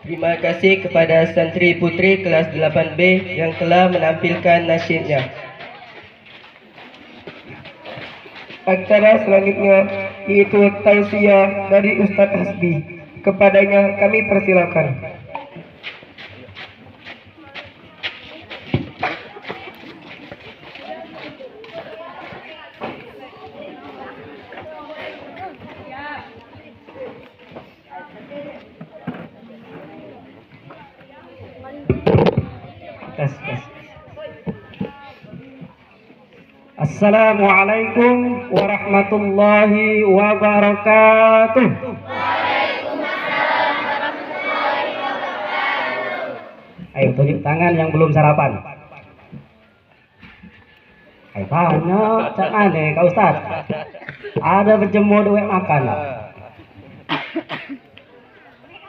Terima kasih kepada santri putri kelas 8B yang telah menampilkan nasyidnya. Acara selanjutnya yaitu tausiah dari Ustadz Hasbi. Kepadanya kami persilakan. Assalamualaikum warahmatullahi wabarakatuh. Ayo tunjuk tangan yang belum sarapan. Ayo tanya, cak aneh Kak Ustaz. Ada berjemur duit makan lah.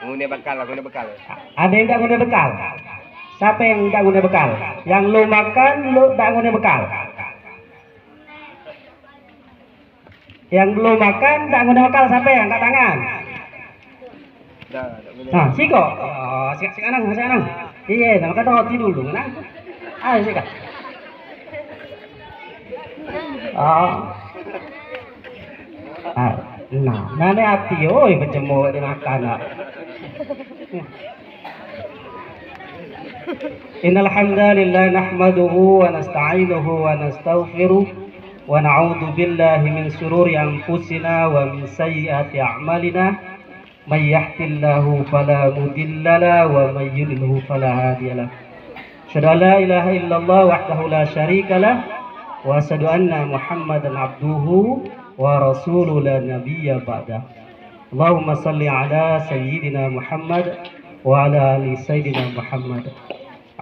Guna bekal. Ada yang tak guna bekal? Siapa yang tak guna bekal? Yang lu makan, lu tak guna bekal. Yang belum makan tak guna bekal, siapa yang angkat tangan? Nah, siko. Oh, sekarang. Iya, nak kata roti dulu, nah. Ayo sika. Nah, nane hati, oi berjemur dimakan nak. Innal hamdalillah nahmaduhu wa nasta'inuhu wa nastaghfiruh wa na'udzu billahi min shururi anfusina wa min sayyiati a'malina may yahdihillahu fala mudilla lahu wa may yudlilhu fala hadiya lahu. Asyhadu an la ilaha illallah wahdahu la syarika lah wa asyhadu anna Muhammadan abduhu wa rasuluhu la nabiyya ba'da. Allahumma salli ala sayyidina Muhammad wa ala ali sayyidina Muhammad.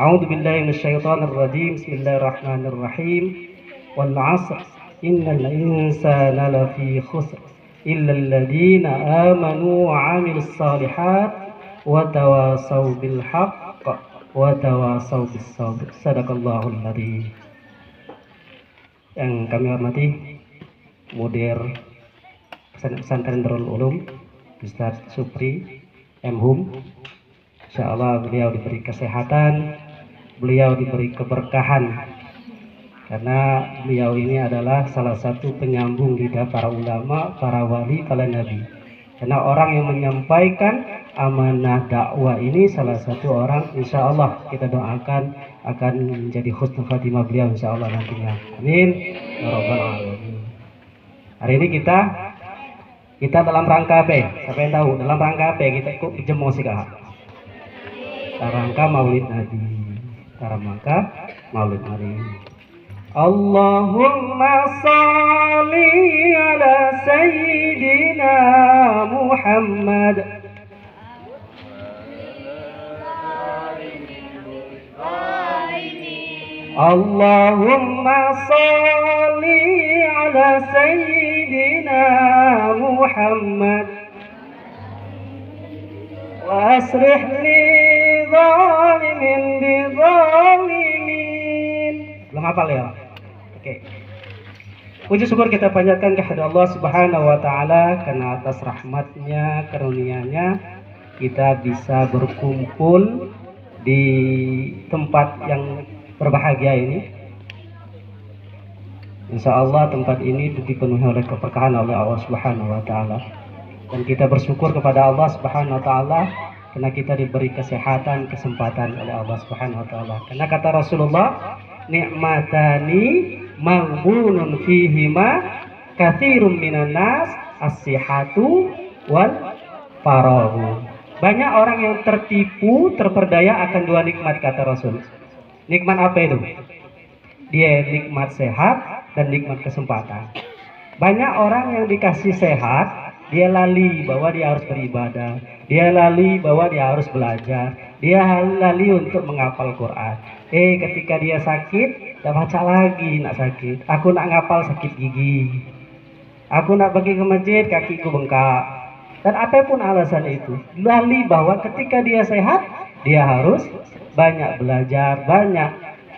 A'udzu billahi minasyaitonir rajim. Bismillahirrahmanirrahim. Wal 'asr innal insana lafi khusr illa alladziina aamanu wa 'amilus shalihat wa tawasaw bil haqq wa tawasaw bis sabr. Shadaqallahul adzim. Yang kami hormati Mudir Pesantren Darul Ulum Ustaz Supri M.Hum. Insyaallah beliau diberi kesehatan, beliau diberi keberkahan, karena beliau ini adalah salah satu penyambung lidah para ulama, para wali, para nabi. Karena orang yang menyampaikan amanah dakwah ini salah satu orang, insyaallah kita doakan akan menjadi husnul khatimah beliau insyaallah nantinya. Amin ya rabbal alamin. Hari ini kita dalam rangka apa? Siapa yang tahu dalam rangka apa kita ikut jemur sih kak? Dalam rangka Maulid Nabi. Dalam rangka Maulid Nabi. Allahumma sholli ala sayyidina Muhammad. Allahumma sholli ala sayyidina Muhammad wa asrih li zalimin bi zalimin. Belum hafal ya? Oke. Puji syukur kita panjatkan kepada Allah Subhanahu wa taala karena atas rahmatnya, karunia-Nya kita bisa berkumpul di tempat yang berbahagia ini. Insya Allah tempat ini dipenuhi oleh keberkahan oleh Allah Subhanahu wa taala. Dan kita bersyukur kepada Allah Subhanahu wa taala karena kita diberi kesehatan, kesempatan oleh Allah Subhanahu wa taala. Karena kata Rasulullah, nikmatani maghbunun fihima katsirun minan nas as-sihhatu wal farahu. Banyak orang yang tertipu, terperdaya akan dua nikmat kata Rasul. Nikmat apa itu? Dia nikmat sehat dan nikmat kesempatan. Banyak orang yang dikasih sehat, dia lali bahwa dia harus beribadah, dia lali bahwa dia harus belajar, dia lali untuk menghafal Quran. Ketika dia sakit, tak baca lagi nak sakit. Aku nak ngapal sakit gigi. Aku nak pergi ke masjid, kakiku bengkak. Dan apapun alasan itu, lali bahwa ketika dia sehat, dia harus banyak belajar, banyak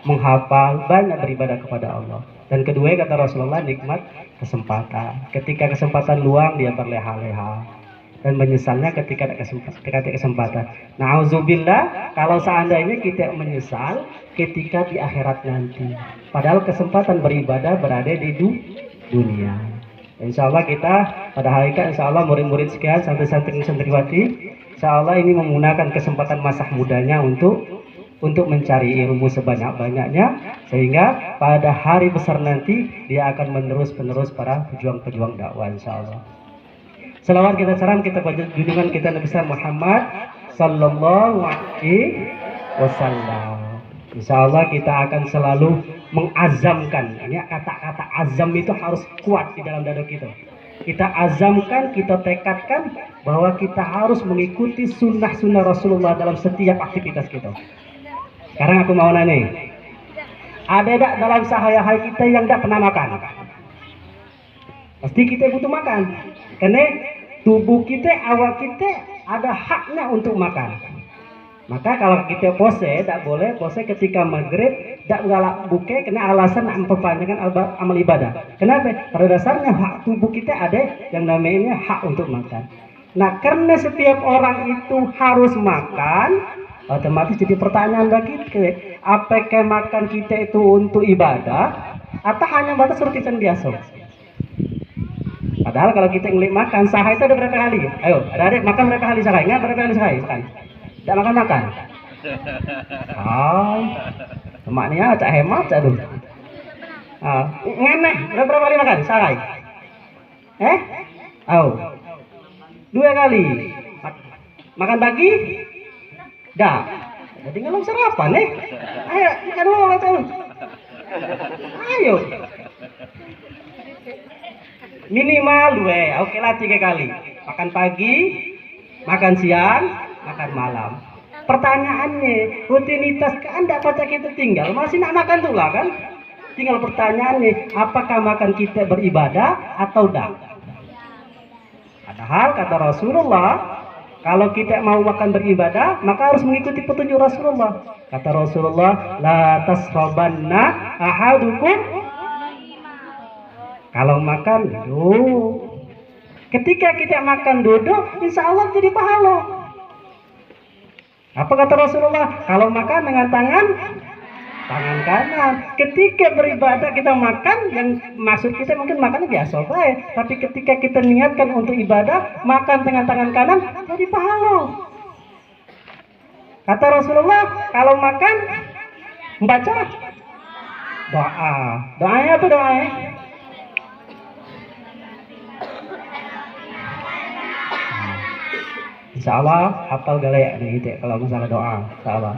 menghafal, banyak beribadah kepada Allah. Dan kedua kata Rasulullah, nikmat kesempatan. Ketika kesempatan luang dia berleha-leha. dan menyesalnya ketika ada kesempatan. Nauzubillah, kalau seandainya kita menyesal ketika di akhirat nanti. Padahal kesempatan beribadah berada di dunia. Insya Allah kita pada hari ini, insya Allah murid-murid sekian, santri-santri santriwati, insya Allah ini menggunakan kesempatan masa mudanya untuk mencari ilmu sebanyak-banyaknya, sehingga pada hari besar nanti dia akan menerus-penerus para pejuang-pejuang dakwah, insya Allah. Selawat kita salam kita baca junjungan kita Nabi Muhammad sallallahu alaihi wasallam. Insyaallah kita akan selalu mengazamkan. Ini kata-kata azam itu harus kuat di dalam dada kita. Kita azamkan, kita tekadkan bahwa kita harus mengikuti sunnah-sunnah Rasulullah dalam setiap aktivitas kita. Sekarang aku mau nanya, ada tak dalam sehari-hari kita yang tidak pernah makan? Pasti kita butuh makan, karena tubuh kita, awak kita ada haknya untuk makan. Maka kalau kita puasa, tak boleh puasa ketika maghrib, tak galak buka, kena alasan nak memperpanjangkan amal ibadah. Kenapa? Pada dasarnya hak tubuh kita ada yang namanya hak untuk makan. Nah, karena setiap orang itu harus makan, otomatis jadi pertanyaan bagi kita, apakah makan kita itu untuk ibadah atau hanya batas rutinan biasa? Padahal kalau kita ngelik makan, sahai itu ada berapa kali? Ayo, adik makan berapa kali sahai? Ingat berapa kali sahai? Tidak makan. Temaknya cak hemat cak tuh. Ngenek, berapa kali makan sahai? Ayo, 2 kali. Makan pagi? Dah. Jadi ngelong sarapan Ayo, makan dulu macam. Ayo. Minimal 2, oke lah 3 kali. Makan pagi, makan siang, makan malam. Pertanyaannya, rutinitas kan tidak baca kita tinggal, masih nak makan tuh lah kan? Tinggal pertanyaannya, apakah makan kita beribadah atau tidak? Padahal kata Rasulullah, kalau kita mau makan beribadah, maka harus mengikuti petunjuk Rasulullah. Kata Rasulullah, la tasrabanna ahadukum. Kalau makan duduk. Ketika kita makan duduk, insya Allah jadi pahala. Apa kata Rasulullah? Kalau makan dengan tangan kanan. Ketika beribadah kita makan, yang maksud kita mungkin makannya biasa baik. Tapi ketika kita niatkan untuk ibadah, makan dengan tangan kanan, jadi pahala. Kata Rasulullah, kalau makan, membaca doa. Doanya apa doanya? Insya Allah hafal galayak nih gitu kalau masalah doa, insya Allah.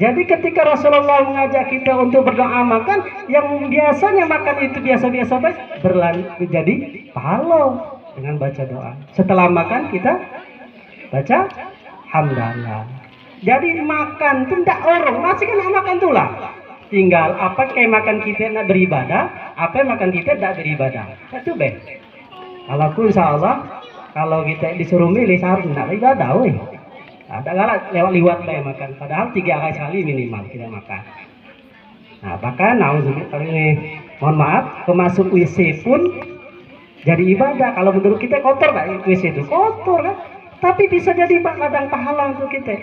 Jadi ketika Rasulullah mengajak kita untuk berdoa makan, yang biasanya makan itu biasa-biasa berlanjut jadi pahala dengan baca doa. Setelah makan kita baca hamdalah. Jadi makan itu tidak orang, masih kena makan tuh lah. Tinggal apa kayak makan kita nak beribadah, apa makan kita tidak beribadah. Itu Kalau aku insya Allah, kalau kita disuruh milih seharusnya tidak beribadah, ada galak lewat baik makan. Padahal 3 kali sekali minimal kita makan. Nah, bahkan kali ini, mohon maaf, kemasuk WC pun jadi ibadah. Kalau menurut kita kotor nggak WC itu? Kotor kan? Tapi bisa jadi ladang pahala untuk kita.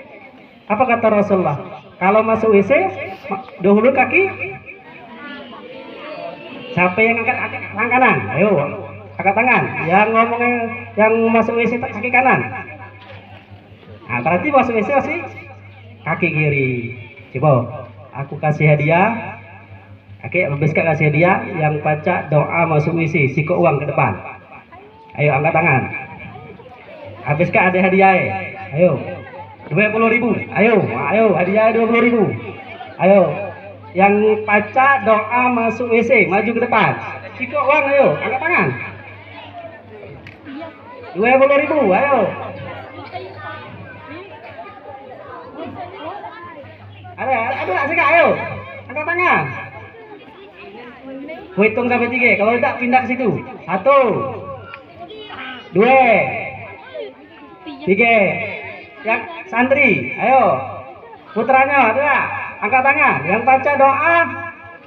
Apa kata Rasulullah? Kalau masuk WC, dahulu kaki. Siapa yang angkat tangan kanan? Ayo, angkat tangan. Yang ngomongnya, yang masuk WC kaki kanan. Nah, berarti masuk WC masih kaki kiri. Coba, aku kasih hadiah. Oke, habiskan kasih hadiah yang baca doa masuk WC, sikok uang ke depan. Ayo angkat tangan. Habiskan ada hadiah. Ayo. 20.000. Ayo hadiah 20.000. Ayo. Yang baca doa masuk WC, maju ke depan. Sikok uang, ayo, angkat tangan. 20.000, ayo. Ada sih, ayo. Angkat tangan. Hitung sampai 3. Kalau tidak pindah ke situ. 1, 2, 3. Yang santri, ayo. Putranya ada. Angkat tangan. Yang baca doa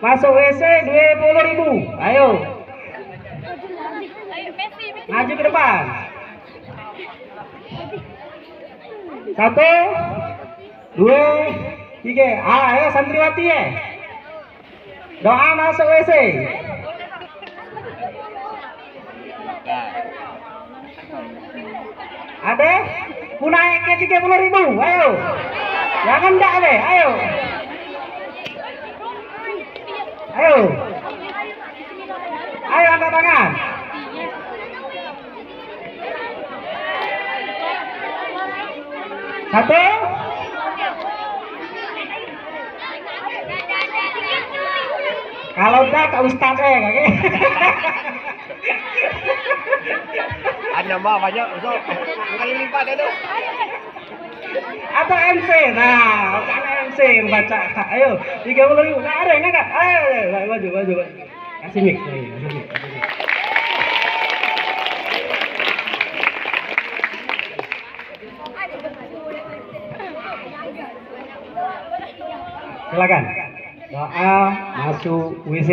masuk WC 20.000. Ayo. Maju ke depan. Satu, dua, tiga. Ayo santriwati ya. Doa masuk WC. Ada? Naik ke 30.000. Ayo. Jangan enggak deh. Ayo. Ayo. Ayo angkat tangan. Satu. Kalau enggak Kak Ustadz kaki. Ada mbak banyak, so kali lipat itu. Atau MC, nah, cara MC yang baca. Ayo, 30.000. Nggak ada yang ngangkat. Ayo, maju. Kasih mic, kasih mic. Silakan. Doa masuk WC.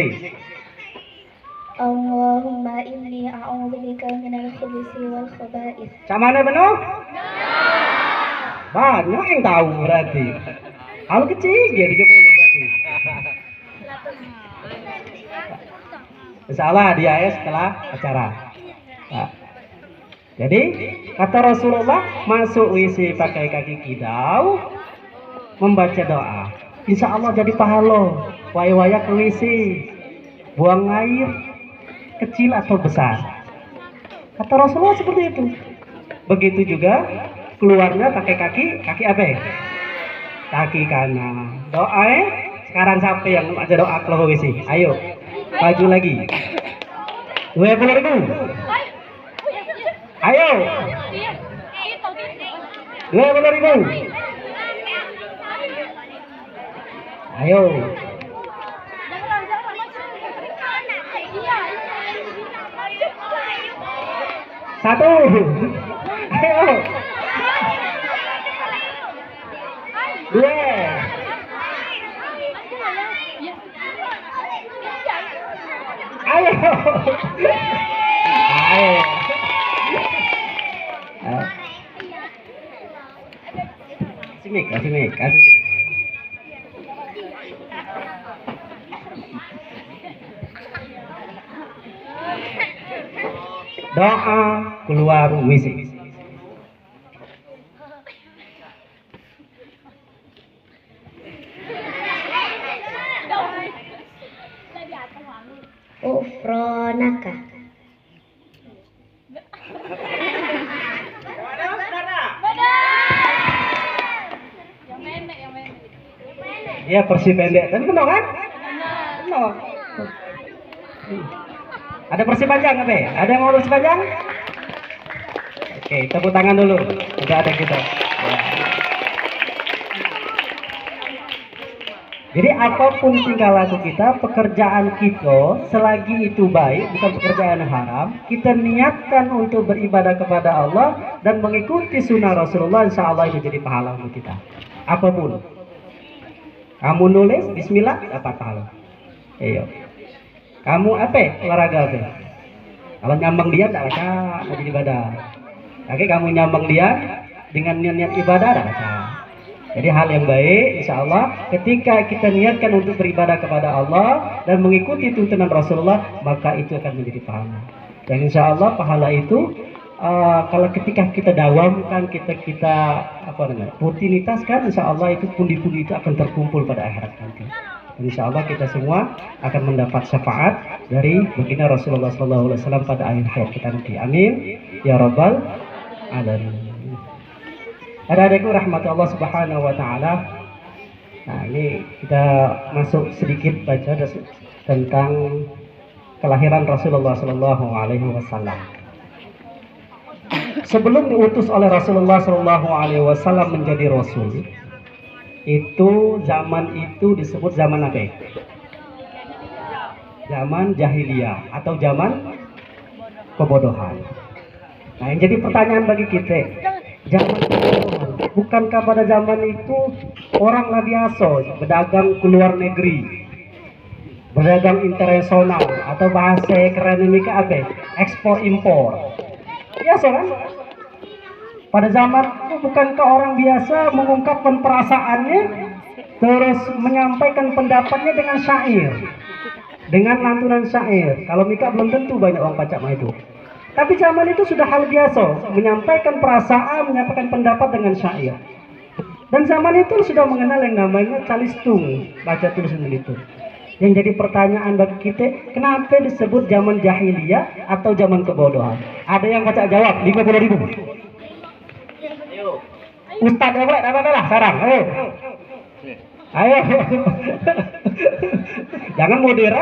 Allahumma inni a'udzubika minal khubuthi wal khaba'ith. Cak mana benar? Banyak yang tahu berarti. Kalau kecil dia 30 berarti. Insyaallah dia ya setelah acara. Nah. Jadi kata Rasulullah masuk WC pakai kaki kidau membaca doa. Insya Allah jadi pahala. Waya-waya ke WC buang air kecil atau besar. Kata Rasulullah seperti itu. Begitu juga keluarnya pakai kaki apa ya? Kaki kanan. Doa sekarang siapa yang aja doa kalau WC? Ayo maju lagi. 20.000. Ayo 20.000. Ayo. Satu. Ayo. Dua. Ayo. Ayo. Kasih mic. Doa keluar WC. Ufronaka. Iya versi pendek, tapi benar kan? Benar. Ada versi panjang apa ya? Ada yang mau versi panjang? Oke, tepuk tangan dulu. Udah ada kita. Ya. Jadi apapun tingkah laku kita, pekerjaan kita, selagi itu baik, bukan pekerjaan haram, kita niatkan untuk beribadah kepada Allah dan mengikuti sunnah Rasulullah, insya Allah itu jadi pahala untuk kita. Apapun. Kamu nulis bismillah dapat pahala. Ayo. Kamu apa? Olahraga apa? Kalau nyambang dia tidak baca, jadi ibadah. Tapi kamu nyambang dia dengan niat ibadah tidak baca. Jadi hal yang baik, insya Allah ketika kita niatkan untuk beribadah kepada Allah dan mengikuti tuntunan Rasulullah, maka itu akan menjadi pahala. Dan insya Allah pahala itu kalau ketika kita dawamkan, kita rutinitas kan, insya Allah itu pundi-pundi itu akan terkumpul pada akhirat nanti. Dan insya Allah kita semua akan mendapat syafaat dari baginda Rasulullah SAW pada akhir hayat kita nanti. Amin ya rabbal alamin. Adik-adikku rahmat Allah Subhanahu wa taala. Nah, ini kita masuk sedikit baca tentang kelahiran Rasulullah sallallahu alaihi wasallam. Sebelum diutus oleh Rasulullah sallallahu alaihi wasallam menjadi rasul, itu zaman itu disebut zaman apa? Zaman jahiliyah atau zaman kebodohan. Nah, yang jadi pertanyaan bagi kita, zaman kebodohan, bukankah pada zaman itu orang lah biasa berdagang ke luar negeri, berdagang internasional, atau bahasa keren ini apa? Ekspor impor. Biasa kan? Pada zaman itu bukankah orang biasa mengungkapkan perasaannya terus menyampaikan pendapatnya dengan syair, dengan lantunan syair. Kalau nikah belum tentu banyak orang pacak mah itu. Tapi zaman itu sudah hal biasa menyampaikan perasaan, menyampaikan pendapat dengan syair. Dan zaman itu sudah mengenal yang namanya calistung, baca tulis itu. Yang jadi pertanyaan bagi kita, kenapa disebut zaman jahiliyah atau zaman kebodohan? Ada yang baca jawab 50.000. Ustadz apa? Apa lah sekarang? Ayo. Ayo. Jangan modern.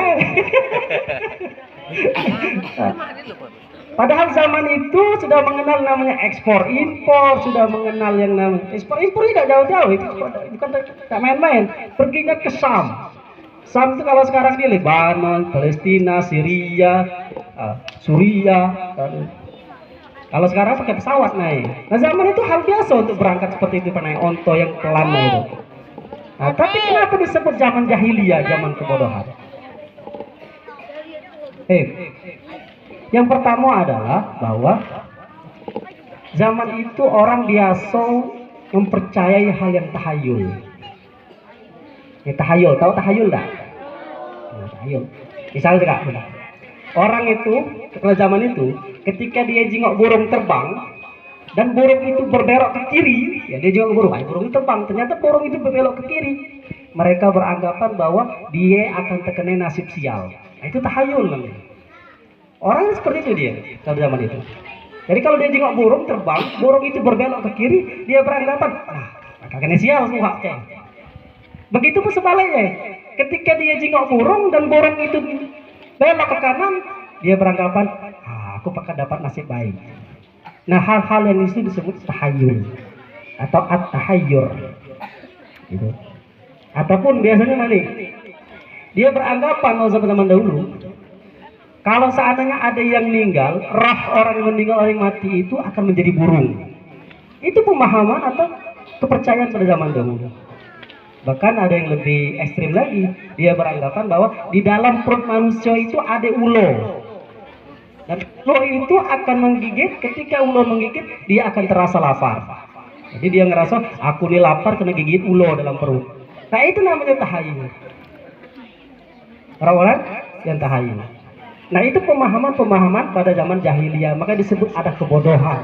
Padahal zaman itu sudah mengenal namanya ekspor impor, sudah mengenal yang namanya ekspor impor tidak jauh-jauh, itu bukan tak main-main. Perginya ke Sam. Sam itu kalau sekarang di Lebanon, Palestina, Syria, Suriah. Kalau sekarang pakai pesawat naik. Nah zaman itu hal biasa untuk berangkat seperti itu, naik onto yang pelan itu. Nah, tapi kenapa disebut zaman jahiliyah, zaman kebodohan? Yang pertama adalah bahwa zaman itu orang biasa mempercayai hal yang tahayul. Ya, tahayul, tahu tahayul tak? Nah, tahayul. Misalnya juga, orang itu pada zaman itu ketika dia jengok burung terbang dan burung itu berbelok ke kiri, ya dia jengok burung itu terbang. Ternyata burung itu berbelok ke kiri. Mereka beranggapan bahwa dia akan terkena nasib sial. Nah, itu tahayul namanya. Orang seperti itu dia pada zaman itu. Jadi kalau dia jengok burung terbang, burung itu berbelok ke kiri, dia beranggapan, akan kena sial muka. Begitu pun sebaliknya, ketika dia jengok burung dan burung itu belok ke kanan, dia beranggapan, aku akan dapat nasib baik. Nah, hal-hal yang itu disebut tahayul atau at-tahayyur. Gitu. Ataupun biasanya malik, dia beranggapan zaman dahulu, kalau seandainya ada yang meninggal, roh orang yang meninggal, orang yang mati itu akan menjadi burung. Itu pemahaman atau kepercayaan pada zaman dahulu. Bahkan ada yang lebih ekstrim lagi, dia beranggapan bahwa di dalam perut manusia itu ada ulo. Dan ulo itu akan menggigit, ketika ulo menggigit, dia akan terasa lapar. Jadi dia ngerasa, aku ini lapar kena gigit ulo dalam perut. Nah itu namanya tahayul. Orang-orang yang tahayul. Nah itu pemahaman-pemahaman pada zaman jahiliyah, maka disebut ada kebodohan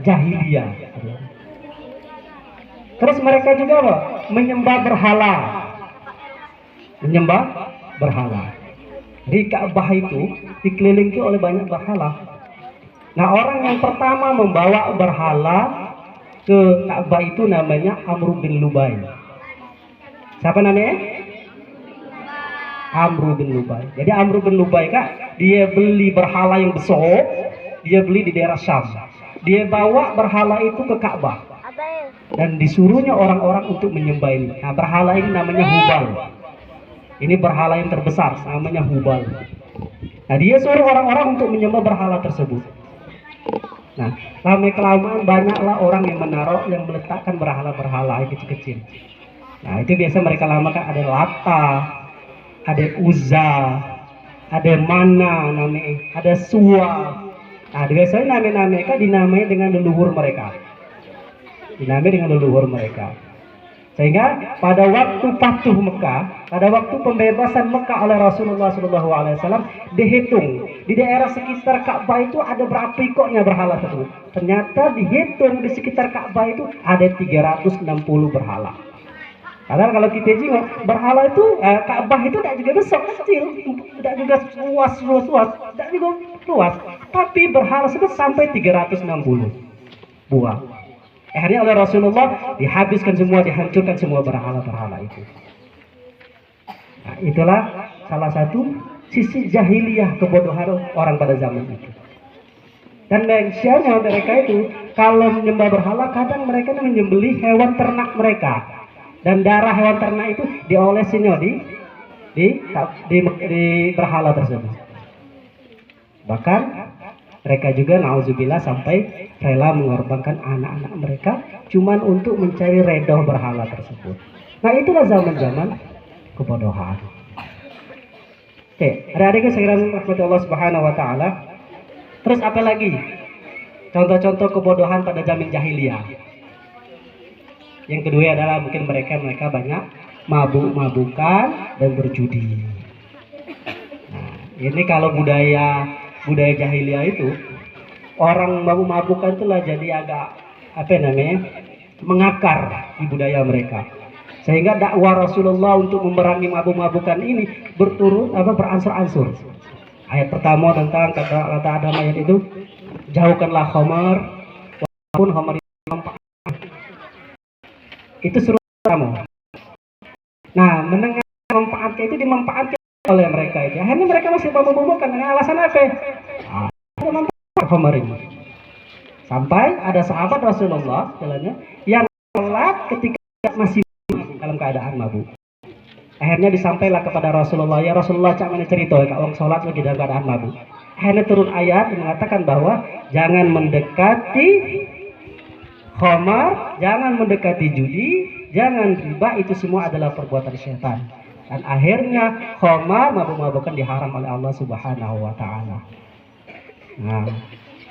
jahiliyah. Terus mereka juga apa? Menyembah berhala. Menyembah berhala. Di Ka'bah itu dikelilingi oleh banyak berhala. Nah orang yang pertama membawa berhala ke Ka'bah itu namanya Amr bin Lubai. Siapa namanya? Amr bin Lubai. Jadi Amr bin Lubai kak, dia beli berhala yang besar, dia beli di daerah Syam. Dia bawa berhala itu ke Ka'bah dan disuruhnya orang-orang untuk menyembah ini. Nah berhala ini namanya Hubal. Ini berhala yang terbesar, namanya Hubal. Nah dia suruh orang-orang untuk menyembah berhala tersebut. Nah lama kelamaan banyaklah orang yang menaruh, yang meletakkan berhala-berhala yang kecil-kecil. Nah itu biasa mereka lamakan ada Lata, ada Uzza, ada Mana namanya, ada Suwa. Nah biasanya nama-nama mereka dinamai dengan leluhur mereka. Dinamai dengan leluhur mereka. Sehingga pada waktu Fatuh Mekah, pada waktu pembebasan Mekah oleh Rasulullah SAW, dihitung di daerah sekitar Ka'bah itu ada berapa ikutnya berhala tersebut. Ternyata dihitung di sekitar Ka'bah itu ada 360 berhala. Karena kalau kita jengok berhala itu Ka'bah itu tidak juga besar, kecil, tidak juga luas, tidak juga luas. Tapi berhala tersebut sampai 360 buah. Akhirnya oleh Rasulullah dihabiskan semua, dihancurkan semua berhala-berhala itu. Nah, itulah salah satu sisi jahiliyah kebodohan orang pada zaman itu. Dan manusianya mereka itu kalau menyembah berhala kadang mereka menyembelih hewan ternak mereka. Dan darah hewan ternak itu diolesinnya di berhala tersebut. Bahkan mereka juga na'udzubillah sampai rela mengorbankan anak-anak mereka cuman untuk mencari redha berhala tersebut. Nah itulah zaman-zaman kebodohan. Oke, adik-adik sekalian rahmat Allah Subhanahu wa taala. Terus apa lagi? contoh-contoh kebodohan pada zaman jahiliyah. Yang kedua adalah mungkin mereka banyak mabuk-mabukan dan berjudi. Nah, ini kalau budaya jahiliyah itu orang mabuk-mabukan itulah jadi agak mengakar di budaya mereka. Sehingga dakwah Rasulullah untuk memerangi mabuk-mabukan ini beransur-ansur. Ayat pertama tentang kata Adam ayat itu, jauhkanlah khamar walaupun khamar itu suruh kamu. Nah, mendengar manfaatnya itu dimanfaatkan oleh mereka itu. Akhirnya mereka masih mabuk-mabukan dengan alasan apa? Ada manfaat khamar ini. Sampai ada sahabat Rasulullah yang sholat ketika masih dalam keadaan mabuk. Akhirnya disampaikan kepada Rasulullah, ya Rasulullah, cak mana cerita ya orang sholat lagi dalam keadaan mabuk. Akhirnya turun ayat yang mengatakan bahwa jangan mendekati khamar, jangan mendekati judi, jangan riba, itu semua adalah perbuatan syaitan. Dan akhirnya khamar, mabuk-mabukan diharam oleh Allah Subhanahu wa taala. Nah,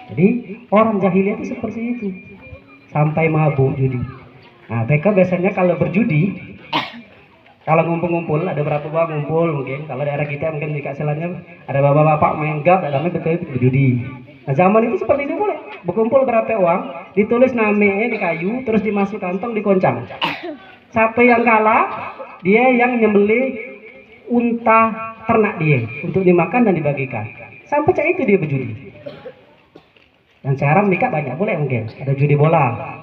jadi orang jahiliyah itu seperti itu. Sampai mabuk judi. Nah, mereka biasanya kalau berjudi, kalau ngumpul-ngumpul, ada berapa bapak ngumpul mungkin. Kalau daerah kita mungkin di Kaselannya ada bapak-bapak main gap, dalamnya betul berjudi. Nah, zaman itu seperti itu boleh. Berkumpul berapa uang, ditulis namanya di kayu, terus dimasuk kantong, dikoncang. Siapa yang kalah, dia yang nyembeli unta ternak dia untuk dimakan dan dibagikan. Sampai cak itu dia berjudi. Dan sekarang nikah banyak boleh mungkin. Ada judi bola.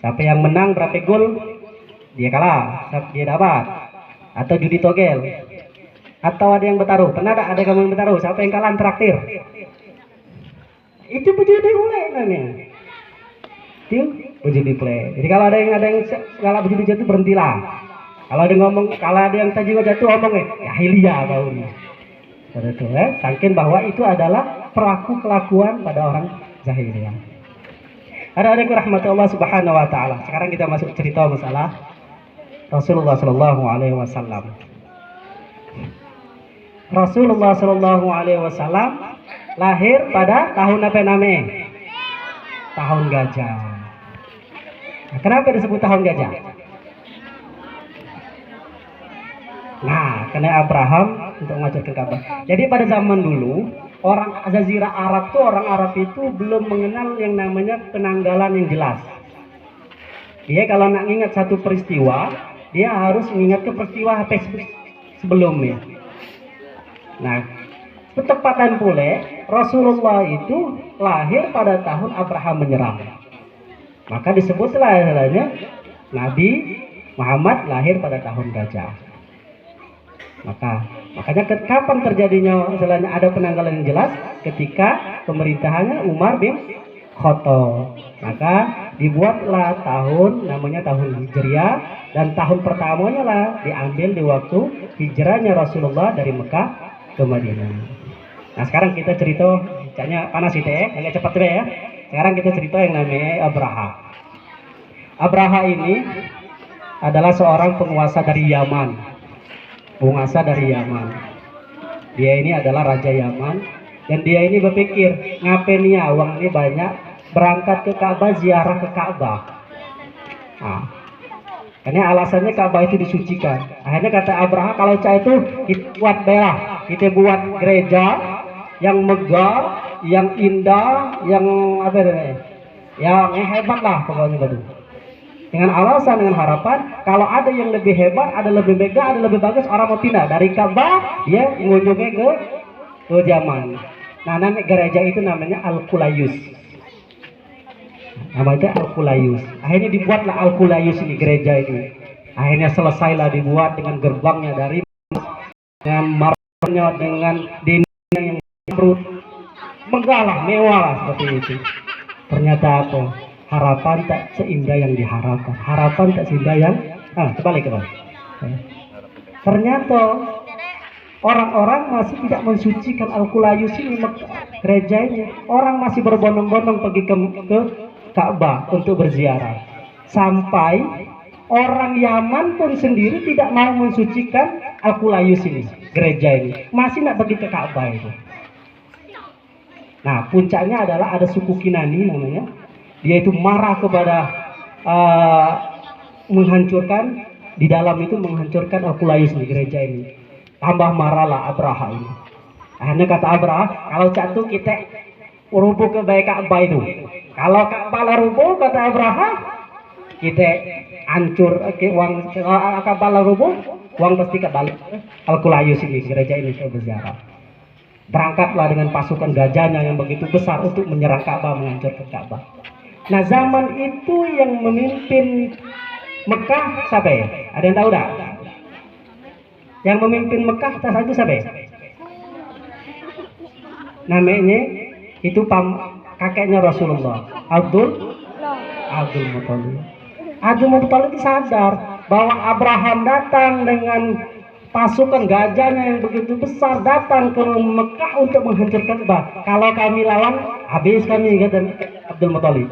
Siapa yang menang berapa gol, dia kalah, dia dapat. Atau judi togel. Atau ada yang bertaruh. Pernah ada kamu yang bertaruh, siapa yang kalah traktir. Itu berjudi boleh namanya. Itu berjudi play. Jadi kalau ada yang kalah berjudi jatuh, berhentilah. Kalau ada yang tajwid jatuh, ngomong jahiliyah kau ini. Betul saking bahwa itu adalah kelakuan pada orang jahiliyah. Ada rahmatullah subhanahu wa ta'ala. Sekarang kita masuk cerita masalah Rasulullah sallallahu alaihi wasallam. Rasulullah sallallahu alaihi wasallam lahir pada tahun apa namanya? Tahun gajah. Nah, kenapa disebut tahun gajah? Nah, karena Abraham untuk mengajarkan kabar. Jadi pada zaman dulu orang Jazirah Arab tuh, orang Arab itu belum mengenal yang namanya penanggalan yang jelas. Dia kalau nak ingat satu peristiwa, dia harus mengingat ke peristiwa sebelumnya. Nah, ketepatan pula Rasulullah itu lahir pada tahun Abraham menyerang. Maka disebutlah Nabi Muhammad lahir pada tahun gajah. Makanya kapan terjadinya misalnya ada penanggalan yang jelas ketika pemerintahannya Umar bin Khattab. Maka dibuatlah tahun namanya tahun Hijriah, dan tahun pertamanya lah diambil di waktu hijrahnya Rasulullah dari Mekah ke Madinah. Nah, sekarang kita cerita, kayaknya panas itu ya, agak cepat ya. Sekarang kita cerita yang namanya Abraha. Abraha ini adalah seorang penguasa dari Yaman. Dia ini adalah raja Yaman, dan dia ini berpikir ngapain ya uang ini banyak, berangkat ke Ka'bah, ziarah ke Ka'bah. Nah, karena alasannya Ka'bah itu disucikan. Akhirnya kata Abraha, kalau cah itu kita buat gereja yang megah, yang indah, yang yang hebat lah pokoknya betul. Dengan alasan, dengan harapan kalau ada yang lebih hebat, ada lebih megah, ada lebih bagus, orang mau pindah dari Ka'bah, dia mengunjungi ke Yaman. Nah, nama gereja itu namanya Al-Qulayus. Namanya Al-Qulayus. Akhirnya dibuatlah Al-Qulayus ini, gereja ini. Akhirnya selesailah dibuat dengan gerbangnya dari dengan marmernya, dengan dinding yang megah lah, mewah lah seperti itu. Ternyata apa? Harapan tak seindah yang diharapkan. Harapan tak seindah yang kembali. Ternyata orang-orang masih tidak mensucikan Al-Qulayus ini, gereja ini. Orang masih berbondong-bondong pergi ke Ka'bah untuk berziarah. Sampai orang Yaman pun sendiri tidak mau mensucikan Al-Qulayus ini, gereja ini. Masih tidak pergi ke Ka'bah itu. Nah, puncaknya adalah ada suku Kinani namanya. Dia itu marah kepada menghancurkan di dalam itu menghancurkan Al-Qulayyus di gereja ini. Tambah marahlah Abraha ini. Akhirnya kata Abraha, kalau jatuh kita rubuh ke baik Ka'bah itu. Kalau Ka'bah lah rubuh, kata Abraha, kita hancur ke uang Ka'bah lah rubuh, uang pasti kembali Al-Qulayyus ini, gereja ini saya berziarah. Berangkatlah dengan pasukan gajahnya yang begitu besar untuk menyerang Ka'bah, menghancurkan Ka'bah. Nah, zaman itu yang memimpin Mekah siapa ya? Ada yang tahu tak? Yang memimpin Mekah saat itu siapa ya? Namanya itu kakeknya Rasulullah, Abdul Muthalib. Abdul Muthalib itu sadar bahwa Abraham datang dengan pasukan gajahnya yang begitu besar datang ke Mekah untuk menghancurkan Ka'bah. Kalau kami lawan, habis kami, kata Abdul Muthalib.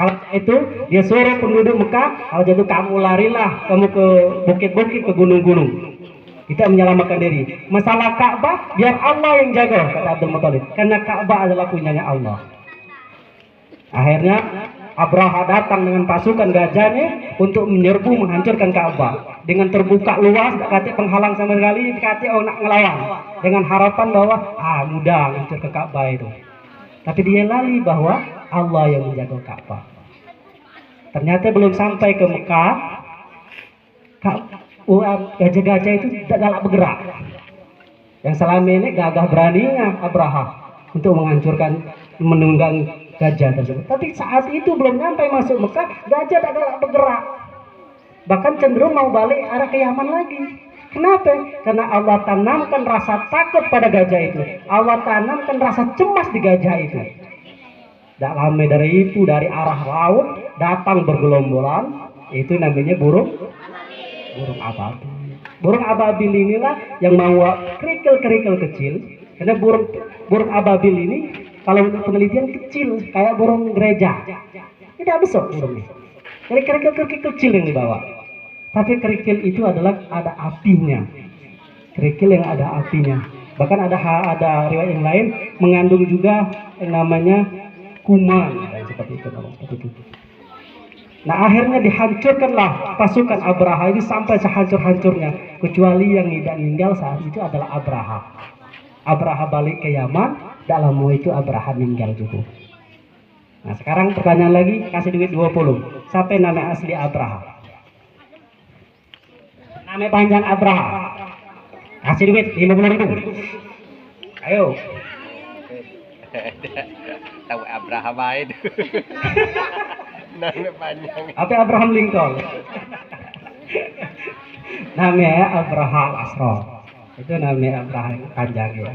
Kalau itu dia suruh penduduk Mekah, kalau jatuh kamu larilah, kamu ke bukit-bukit, ke gunung-gunung. Kita menyelamatkan diri. Masalah Ka'bah biar Allah yang jaga, kata Abdul Muthalib. Karena Ka'bah adalah punyanya Allah. Akhirnya Abraha datang dengan pasukan gajahnya untuk menyerbu menghancurkan Ka'bah. Dengan terbuka luas, tak kata penghalang sama sekali, kata nak ngelawan. Dengan harapan bahwa mudah menghancurkan Ka'bah itu. Tapi dia lali bahwa Allah yang menjaga Ka'bah. Ternyata belum sampai ke Mekah, gajah-gajah itu tidak galak bergerak. Yang selama ini gagah beraninya Abraha untuk menghancurkan, menunggang gajah tersebut. Tapi saat itu belum sampai masuk Mekah, gajah tidak galak bergerak. Bahkan cenderung mau balik arah ke Yaman lagi. Kenapa? Karena Allah tanamkan rasa takut pada gajah itu. Allah tanamkan rasa cemas di gajah itu. Tidak lama dari itu, dari arah laut datang bergelombolan, itu namanya burung ababil. Burung ababil inilah yang membawa kerikil-kerikil kecil. Karena burung ababil ini kalau penelitian kecil kayak burung gereja. Tidak besar burung ini. Jadi kerikil-kerikil kecil yang dibawa. Tapi kerikil itu adalah ada apinya. Kerikil yang ada apinya. Bahkan ada riwayat yang lain mengandung juga yang namanya kuman, seperti itu. Nah, akhirnya dihancurkanlah pasukan Abraha ini sampai sehancur-hancurnya. Kecuali yang tidak meninggal saat itu adalah Abraha. Abraha balik ke Yaman, dalam itu Abraha meninggal juga. Nah, sekarang pertanyaan lagi, kasih duit 20. Siapa nama asli Abraha? Nama panjang Abraha. Kasih duit 50.000. Ayo. Tahu Abraham itu. Nama panjang. Apa Abraham Lincoln? Namanya Abraham Asro. Itu namanya Abraham panjang ya.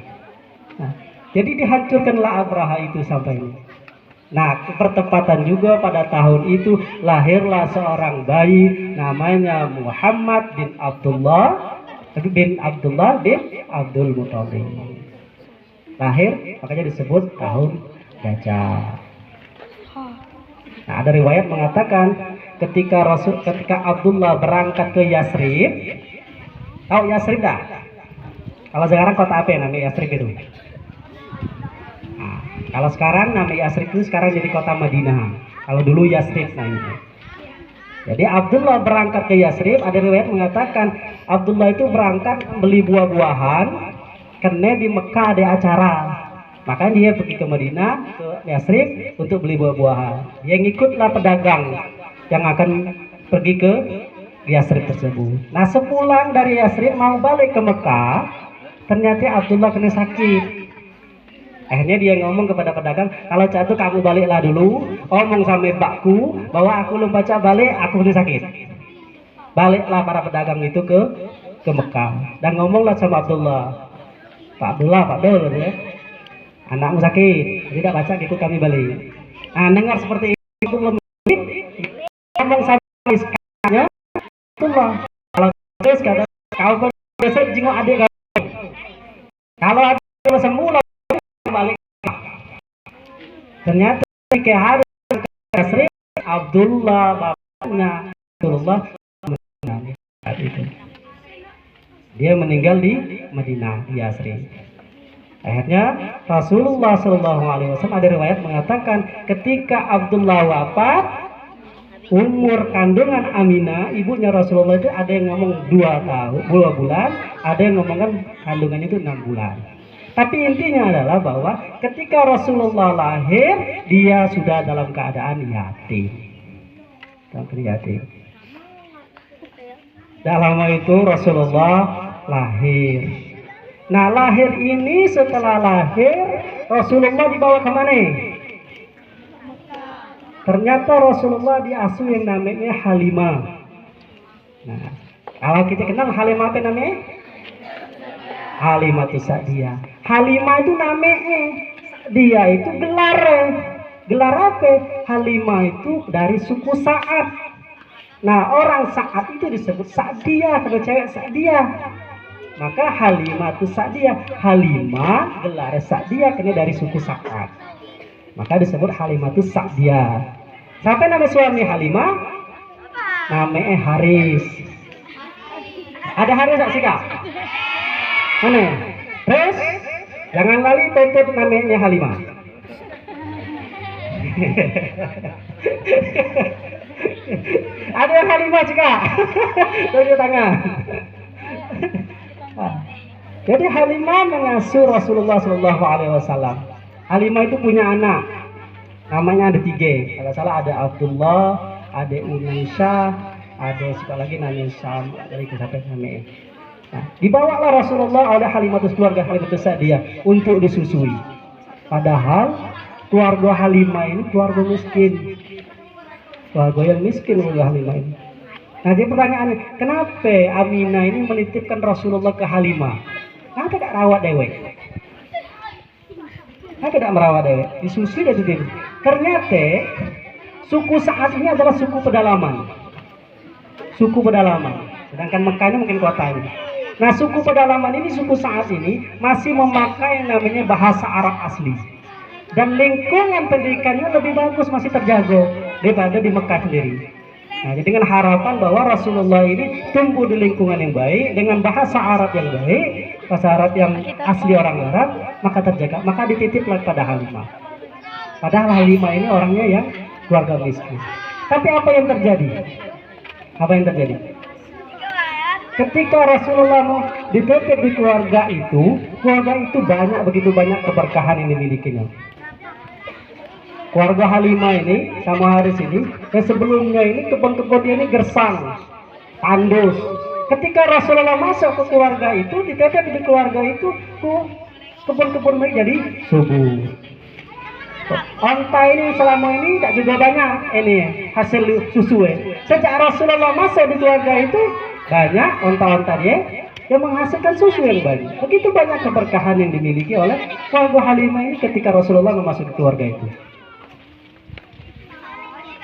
Nah, jadi dihancurkanlah Abraha itu sampai ini. Nah, bertepatan juga pada tahun itu lahirlah seorang bayi namanya Muhammad bin Abdullah bin Abdul Muthalib. Lahir, makanya disebut tahun gajah. Nah, ada riwayat mengatakan ketika Abdullah berangkat ke Yasrib, tahu Yasrib dah? Kalau sekarang kota apa ya namanya Yasrib itu? Nah, kalau sekarang nama Yasrib itu sekarang jadi kota Madinah. Kalau dulu Yasrib namanya. Jadi Abdullah berangkat ke Yasrib, ada riwayat mengatakan Abdullah itu berangkat beli buah-buahan karena di Mekah ada acara. Makanya dia pergi ke Madinah, ke Yasrib untuk beli buah-buahan. Dia ngikutlah pedagang yang akan pergi ke Yasrib tersebut. Nah, sepulang dari Yasrib mau balik ke Mekah, ternyata Abdullah kena sakit. Akhirnya dia ngomong kepada pedagang, kalau jatuh kamu baliklah dulu, ngomong sama mbakku bahwa aku belum baca balik, aku kena sakit. Baliklah para pedagang itu ke Mekah dan ngomonglah sama Abdullah, Pak Abdul ya, anakmu sakit, tidak baca gitu kami balik. Nah, dengar seperti itu belum ngomong sama istrinya, Abdullah, kalau terus kata kau biasa jenguk adik kau, kalau ada semula balik. Ternyata ketika hari Yasrib, Abdullah bapaknya Abdullah meninggal itu. Dia meninggal di Madinah, di Yasrib. Akhirnya Rasulullah SAW ada riwayat mengatakan ketika Abdullah wafat, umur kandungan Aminah ibunya Rasulullah itu ada yang ngomong 2 bulan, ada yang ngomongkan kandungan itu 6 bulan. Tapi intinya adalah bahwa ketika Rasulullah lahir, dia sudah dalam keadaan yatim. Tidak lama itu Rasulullah lahir. Nah, lahir ini setelah lahir Rasulullah dibawa kemana? Ternyata Rasulullah diasuh yang namanya Halimah. Nah, kalau kita kenal Halimah apa namanya? Halimah itu Sa'diyah. Halimah itu namanya, dia itu gelar apa? Halimah itu dari suku Sa'ad. Nah, orang Sa'ad itu disebut Sa'diyah, kalau cewek Sa'diyah. Maka Halimah itu Sa'diyah. Halimah gelar Sa'diyah karena dari suku Sa'ad. Maka disebut Halimah itu Sa'diyah. Siapa nama suami Halimah? Namanya Haris. Ada Haris tak sih kak? Mana? Terus jangan lali tutup namanya Halimah. Ada yang Halimah sih kak? Tunjuk tangan. Jadi Halimah mengasuh Rasulullah SAW. Halimah itu punya anak, namanya ada 3. Kalau salah ada Abdullah, ada Unaisyah, ada sekali lagi namanya Syam. Dari siapa namanya? Nah, dibawalah Rasulullah oleh Halimah keluarga Halimah Sa'diyah untuk disusui. Padahal keluarga Halimah ini keluarga miskin, keluarga yang miskin keluarga Halimah ini. Nah, jadi pertanyaannya, kenapa Aminah ini menitipkan Rasulullah ke Halimah? Kenapa tidak rawat dewek? Kenapa tidak merawat dewek? Disusui dan dititip. Ternyata suku Sa'ad ini adalah suku pedalaman. Suku pedalaman. Sedangkan Mekahnya mungkin kotanya. Nah, suku pedalaman ini, suku Sa'ad ini masih memakai yang namanya bahasa Arab asli. Dan lingkungan pendidikannya lebih bagus, masih terjaga daripada di Mekah sendiri. Nah, jadi dengan harapan bahwa Rasulullah ini tumbuh di lingkungan yang baik dengan bahasa Arab yang baik, bahasa Arab yang asli orang Arab, maka terjaga, maka dititiplah pada Halimah. Padahal Halimah ini orangnya yang keluarga miskin. Tapi apa yang terjadi? Apa yang terjadi? Ketika Rasulullah mau dititip di keluarga itu banyak, begitu banyak keberkahan yang dimilikinya. Keluarga Halimah ini sama Haris ini, yang sebelumnya ini kebun-kebunnya ini gersang, tandus. Ketika Rasulullah masuk ke keluarga itu, dititip di keluarga itu, kebun-kebun mereka jadi subur. Onta ini selama ini tak juga banyak ini hasil susu. Sejak Rasulullah masuk di keluarga itu, banyak onta-onta dia yang menghasilkan susu yang banyak. Begitu banyak keberkahan yang dimiliki oleh keluarga Halimah ini ketika Rasulullah memasuki keluarga itu.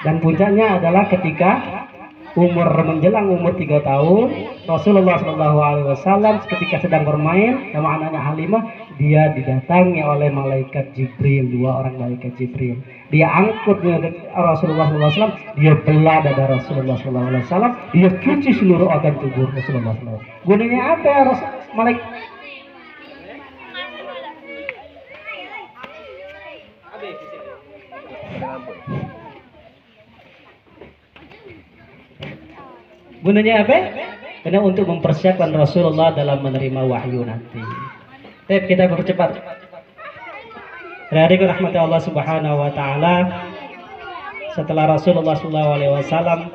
Dan puncaknya adalah ketika menjelang umur 3 tahun, Rasulullah SAW ketika sedang bermain sama anaknya Halimah, dia didatangi oleh malaikat Jibril, 2 orang malaikat Jibril. Dia angkut Rasulullah SAW, dia belah dada Rasulullah SAW, dia cuci seluruh organ tubuh Rasulullah SAW. Gunanya apa ya malaikat? Gunanya apa? Karena untuk mempersiapkan Rasulullah dalam menerima wahyu nanti. Tapi kita bercepat. Dari rahmat Allah Subhanahu wa taala, setelah Rasulullah SAW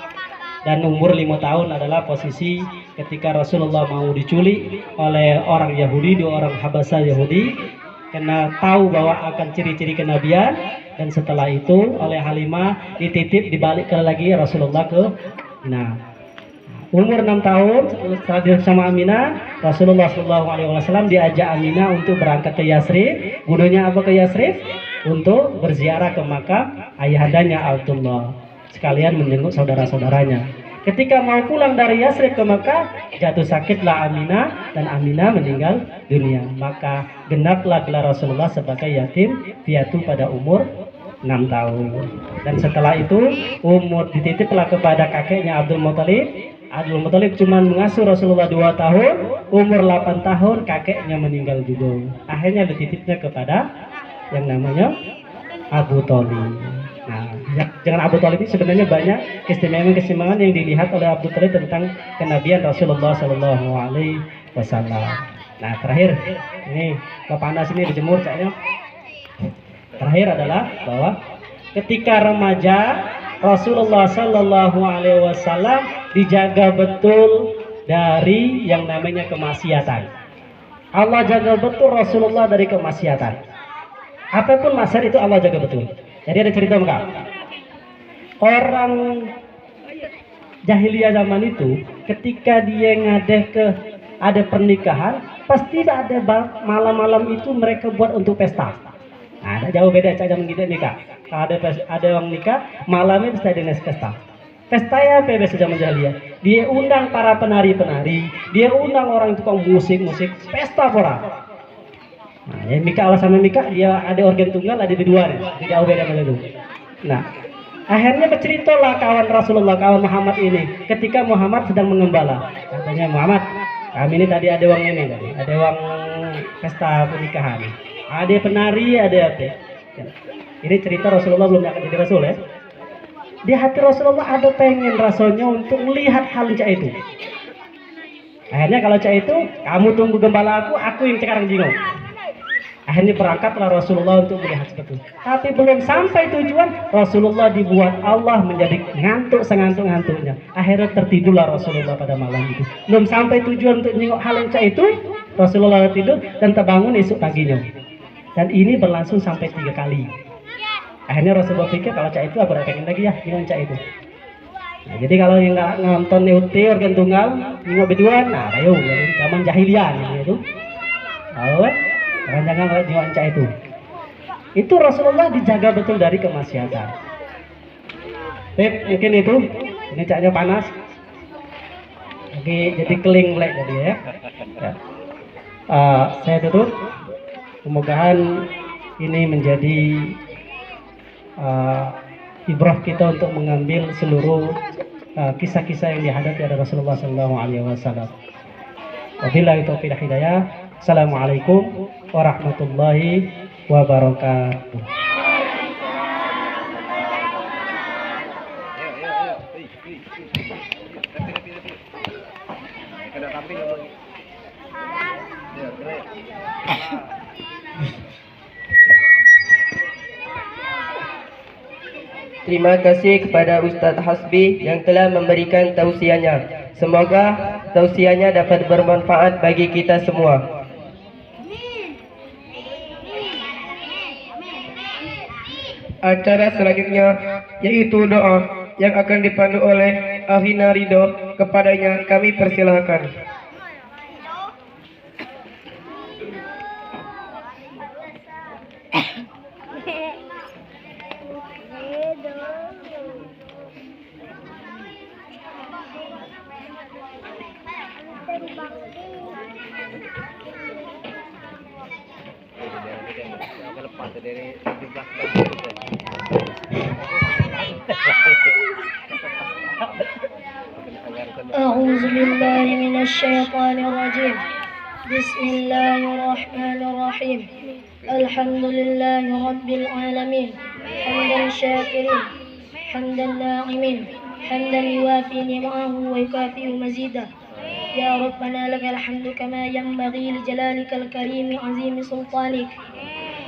dan umur 5 tahun adalah posisi ketika Rasulullah mau diculik oleh orang Yahudi, 2 orang Habasa Yahudi, karena tahu bahwa akan ciri-ciri kenabian, dan setelah itu oleh Halimah dititip dibalikkan lagi Rasulullah ke umur 6 tahun setelah sama Aminah, Rasulullah SAW diajak Aminah untuk berangkat ke Yasrib. Gunanya apa ke Yasrib? Untuk berziarah ke makam ayahandanya Abdullah, sekalian menjenguk saudara-saudaranya. Ketika mau pulang dari Yasrib ke Makkah, jatuh sakitlah Aminah dan Aminah meninggal dunia. Maka genaplah gelar Rasulullah sebagai yatim piatu pada umur 6 tahun. Dan setelah itu umur dititiplah kepada kakeknya Abdul Muthalib, Abdul Muthalib cuma mengasuh Rasulullah 2 tahun, umur 8 tahun kakeknya meninggal juga. Akhirnya dititipnya kepada yang namanya Abu Thalib. Nah, dengan Abu Thalib ini sebenarnya banyak keistimewaan yang dilihat oleh Abu Thalib tentang kenabian Rasulullah Shallallahu Alaihi Wasallam. Nah, terakhir ini panas ini dijemur kayaknya. Terakhir adalah bahwa ketika remaja Rasulullah Shallallahu Alaihi Wasallam dijaga betul dari yang namanya kemaksiatan. Allah jaga betul Rasulullah dari kemaksiatan. Apapun maksiat itu Allah jaga betul. Jadi ada cerita enggak? Orang jahiliyah zaman itu ketika dia ada pernikahan, pasti ada malam-malam itu mereka buat untuk pesta. Nah, ada jauh beda cara zaman kita nikah. Kalau ada orang nikah, malamnya pasti ada pesta. Pesta ya apa biasa zaman jahiliyah? Dia undang para penari-penari, dia undang orang tukang musik, pesta pora. Nah, yang nikah alasan nikah dia ada organ tunggal, ada dua nih, tidak jauh beda macam itu. Nah, akhirnya berceritalah kawan Rasulullah, kawan Muhammad ini, ketika Muhammad sedang mengembala, katanya Muhammad, kami ini tadi ada uang ini, ada uang pesta pernikahan, ada penari, ada apa? Ini cerita Rasulullah belum akan jadi Rasul ya. Di hati Rasulullah ada pengen rasanya untuk melihat hal cak itu. Akhirnya kalau cak itu, kamu tunggu gembala aku yang sekarang jingok. Akhirnya berangkatlah Rasulullah untuk melihat seperti itu. Tapi belum sampai tujuan, Rasulullah dibuat Allah menjadi ngantuk sengantuk-ngantuknya. Akhirnya tertidurlah Rasulullah pada malam itu. Belum sampai tujuan untuk nengok hal yang cak itu, Rasulullah tidur dan terbangun esok paginya. Dan ini berlangsung sampai 3 kali. Akhirnya Rasulullah pikir kalau cak itu aku udah pengen lagi ya dengan cak itu. Nah, jadi kalau yang nggak nonton neuti organ tunggal, nengok berduaan, nah ayo zaman jahiliyah itu. Tahu kan? Jangan nengok cak itu. Itu Rasulullah dijaga betul dari kemaksiatan. Mungkin itu. Ini caknya panas. Oke, jadi keling black jadi ya. Saya tutup. Semoga ini menjadi ibrah kita untuk mengambil seluruh kisah-kisah yang dihadapi oleh Rasulullah SAW. Wabillahi taufiq wal hidayah. Assalamualaikum warahmatullahi wabarakatuh. Terima kasih kepada Ustadz Hasbi yang telah memberikan tausiahnya. Semoga tausiahnya dapat bermanfaat bagi kita semua. Acara selanjutnya yaitu doa yang akan dipandu oleh Ahina Ridho. Kepadanya kami persilahkan. أعوذ بالله من الشيطان الرجيم. بسم الله الرحمن الرحيم. الحمد لله رب العالمين حمدا شاكرين حمدا ناعمين حمدا يوافي نعمه ويكافئ مزيده. يا ربنا لك الحمد كما ينبغي لجلالك الكريم عظيم سلطانك.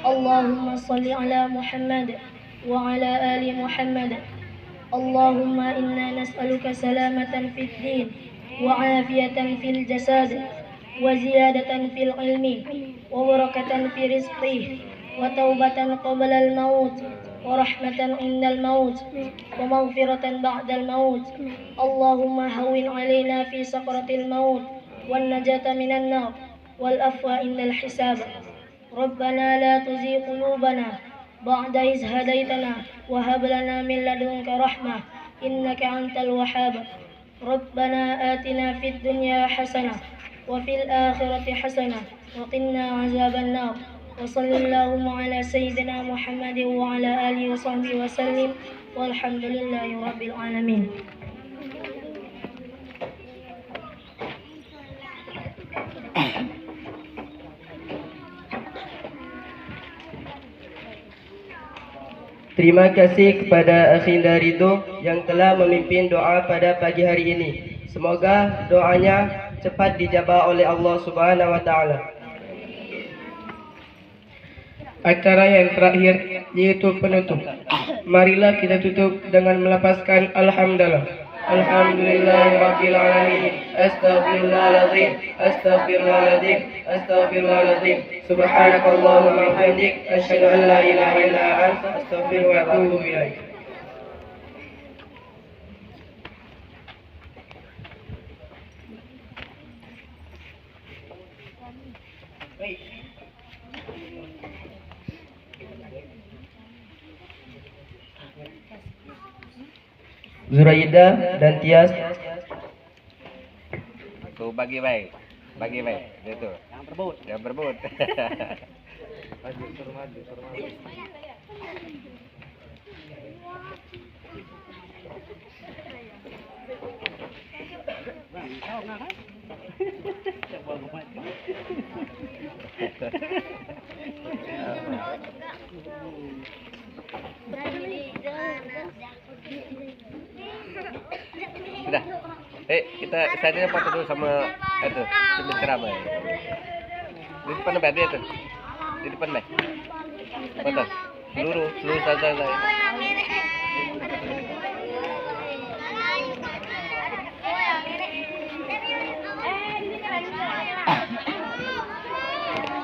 اللهم صل على محمد وعلى آل محمد. اللهم إنا نسألك سلامة في الدين وعافية في الجسد وزيادة في العلم وبركة في رزقه وتوبة قبل الموت ورحمة عند الموت ومغفرة بعد الموت. اللهم هون علينا في سكرة الموت والنجاة من النار والعفو عند الحساب. ربنا لا تزغ قلوبنا بعد إذ هديتنا وهب لنا من لدنك رحمة إنك أنت الوهاب. ربنا آتنا في الدنيا حسنة وفي الآخرة حسنة وقنا عذاب النار. وصلى اللهم على سيدنا محمد وعلى آله وصحبه وسلم والحمد لله رب العالمين. Terima kasih kepada Akhinda Ridho yang telah memimpin doa pada pagi hari ini. Semoga doanya cepat dijabah oleh Allah Subhanahu wa taala. Acara yang terakhir yaitu penutup. Marilah kita tutup dengan melafazkan alhamdulillah. Alhamdulillahirabbil alamin. Astaghfirullahaladzim. Astaghfirullahaladzim. Astaghfirullahaladzim. Subhanakallahumma wa bihamdik asyhadu an la ilaha illa anta astaghfiruka wa atubu ilaik. Zuraida dan Tias. Tuh bagi baik. Bagi baik. Itu. Yang berebut. Yang berebut. Sudah. Kita saatnya foto dulu sama itu sebelum ceramah. Di depan apa dia tuh? Di depan baik. Foto. Seluruh saja.